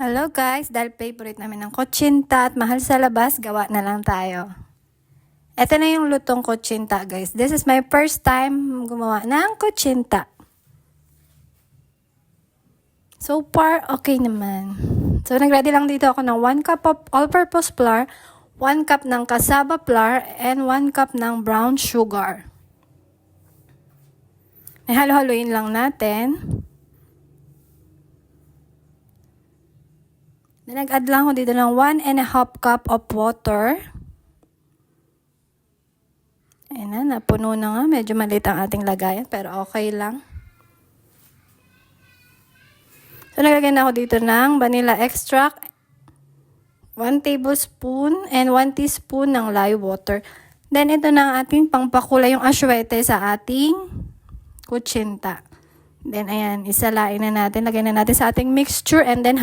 Hello guys, dahil favorite namin ng kutsinta at mahal sa labas, gawa na lang tayo. Ito na yung lutong kutsinta guys. This is my first time gumawa ng kutsinta. So far, okay naman. So nagready lang dito ako ng 1 cup of all-purpose flour, 1 cup ng cassava flour, and 1 cup ng brown sugar. Halo-haluin lang natin. Then, nag-add lang ako dito ng 1½ cup of water. Ayan na, napuno na nga. Medyo maliit ang ating lagayan, pero okay lang. So, nagagyan ako dito ng vanilla extract, 1 tablespoon, and 1 teaspoon ng lye water. Then, ito na ang ating pangpakulay, yung aswete sa ating kutsinta. Then, ayan, isalain na natin. Lagyan na natin sa ating mixture, and then,